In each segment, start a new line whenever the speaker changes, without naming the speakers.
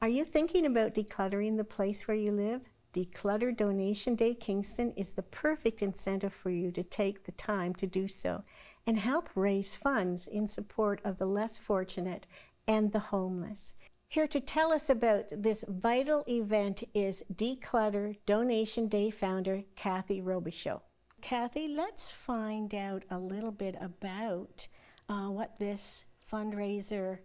Are you thinking about decluttering the place where you live? Declutter Donation Day Kingston is the perfect incentive for you to take the time to do so and help raise funds in support of the less fortunate and the homeless. Here to tell us about this vital event is Declutter Donation Day founder Kathy Robichaud. Kathy, let's find out a little bit about what this fundraiser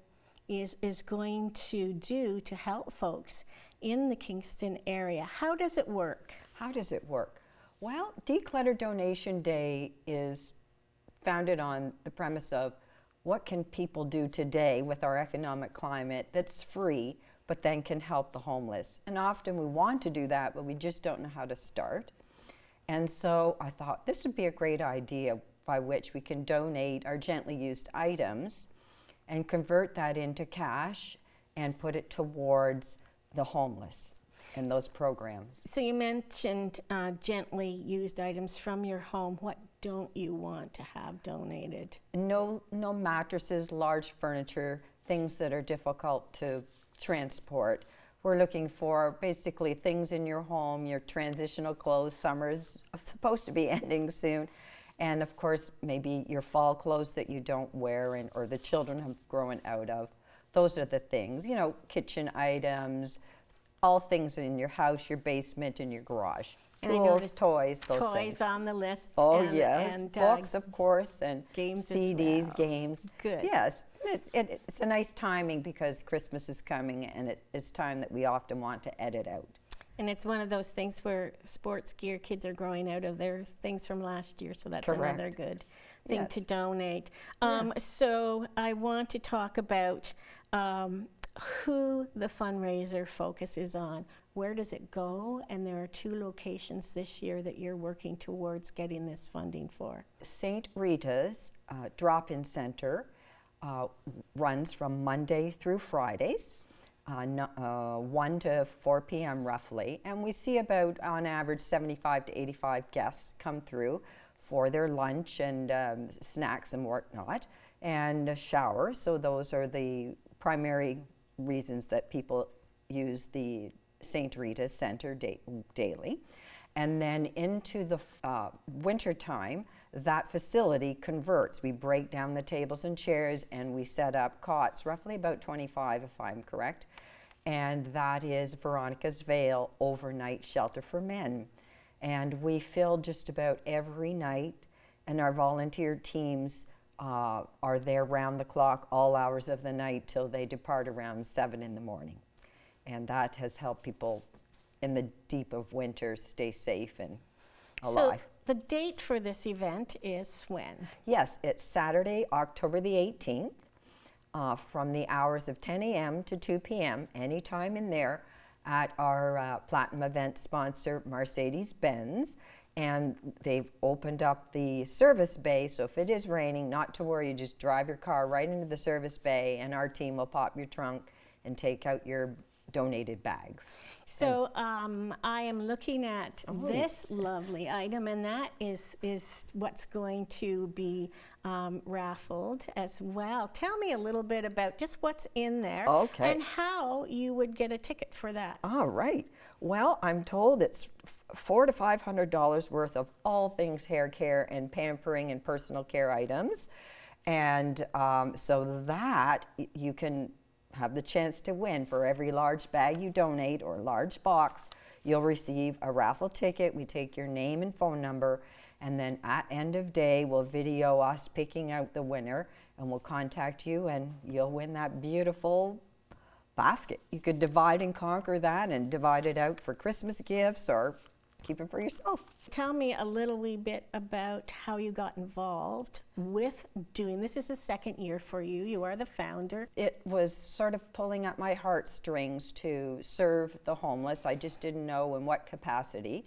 is going to do to help folks in the Kingston area. How does it work?
How does it work? Well, Declutter Donation Day is founded on the premise of what can people do today with our economic climate that's free, but then can help the homeless. And often we want to do that, but we just don't know how to start. And so I thought this would be a great idea by which we can donate our gently used items and convert that into cash and put it towards the homeless and those programs.
So you mentioned gently used items from your home. What don't you want to have donated?
No mattresses, large furniture, things that are difficult to transport. We're looking for basically things in your home, your transitional clothes. Summer's supposed to be ending soon. And of course, maybe your fall clothes that you don't wear or the children have grown out of. Those are the things, you know, kitchen items, all things in your house, your basement, and your garage. Tools, toys, those
toys
things.
on the list.
Oh, yes. And books, of course, and
games
CDs,
as well.
games.
Good.
Yes. It's a nice timing because Christmas is coming, and it's time that we often want to edit out.
And it's one of those things where sports gear, kids are growing out of their things from last year, so that's
Correct.
another good thing
Yes.
to donate.
Yeah.
So I want to talk about who the fundraiser focuses on. Where does it go? And there are 2 locations this year that you're working towards getting this funding for.
St. Rita's drop-in center runs from Monday through Fridays. 1 to 4 p.m. roughly, and we see about on average 75 to 85 guests come through for their lunch and snacks and whatnot, and a shower. So those are the primary reasons that people use the St. Rita's Center daily. And then into the winter time, that facility converts. We break down the tables and chairs and we set up cots, roughly about 25 if I'm correct. And that is Veronica's Vale overnight shelter for men. And we fill just about every night, and our volunteer teams are there round the clock, all hours of the night till they depart around 7 in the morning. And that has helped people in the deep of winter stay safe and alive.
So the date for this event is when?
Yes, it's Saturday, October the 18th, from the hours of 10 a.m. to 2 p.m., anytime in there, at our Platinum event sponsor, Mercedes-Benz. And they've opened up the service bay, so if it is raining, not to worry, you just drive your car right into the service bay and our team will pop your trunk and take out your donated bags.
So I am looking at this lovely item, and that is what's going to be raffled as well. Tell me a little bit about just what's in there and how you would get a ticket for that.
All right. Well, I'm told it's $400 to $500 worth of all things hair care and pampering and personal care items. And so that you can have the chance to win. For every large bag you donate or large box, you'll receive a raffle ticket. We take your name and phone number, and then at end of day, we'll video us picking out the winner, and we'll contact you, and you'll win that beautiful basket. You could divide and conquer that and divide it out for Christmas gifts or keep it for yourself.
Tell me a little wee bit about how you got involved with doing this. Is the second year for you. You are the founder.
It was sort of pulling at my heartstrings to serve the homeless. I just didn't know in what capacity.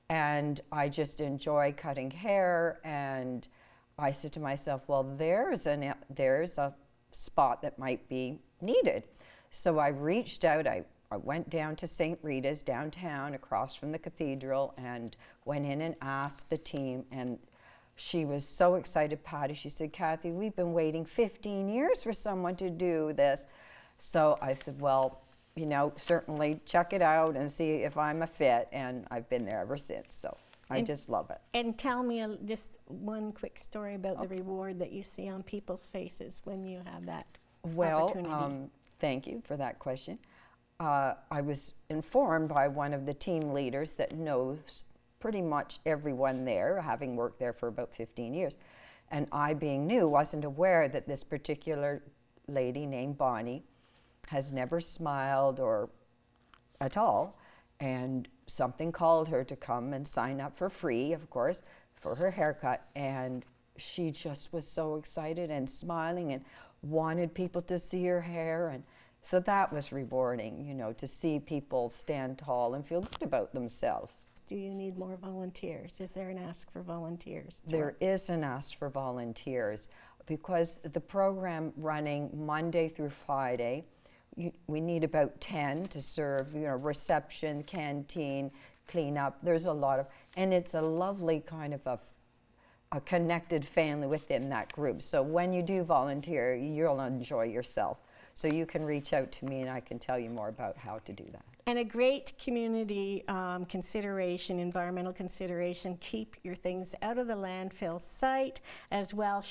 And I just enjoy cutting hair, and I said to myself, well, there's a spot that might be needed. So I reached out. I went down to St. Rita's downtown across from the cathedral and went in and asked the team, and she was so excited, Patty. She said, Kathy, we've been waiting 15 years for someone to do this. So I said, well, you know, certainly check it out and see if I'm a fit, and I've been there ever since, so I just love it.
And tell me just one quick story about the reward that you see on people's faces when you have that opportunity.
Thank you for that question. I was informed by one of the team leaders that knows pretty much everyone there, having worked there for about 15 years. And I, being new, wasn't aware that this particular lady named Bonnie has never smiled or at all. And something called her to come and sign up for free, of course, for her haircut. And she just was so excited and smiling and wanted people to see her hair. And so that was rewarding, you know, to see people stand tall and feel good about themselves.
Do you need more volunteers? Is there an ask for volunteers?
There is an ask for volunteers because the program running Monday through Friday, we need about 10 to serve, you know, reception, canteen, cleanup. There's a lot of, and it's a lovely kind of a connected family within that group. So when you do volunteer, you'll enjoy yourself. So you can reach out to me and I can tell you more about how to do that.
And a great community consideration, environmental consideration, keep your things out of the landfill site, as well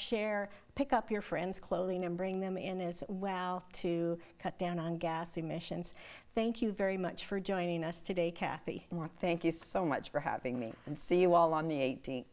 pick up your friends' clothing and bring them in as well to cut down on gas emissions. Thank you very much for joining us today, Kathy.
Well, thank you so much for having me, and see you all on the 18th.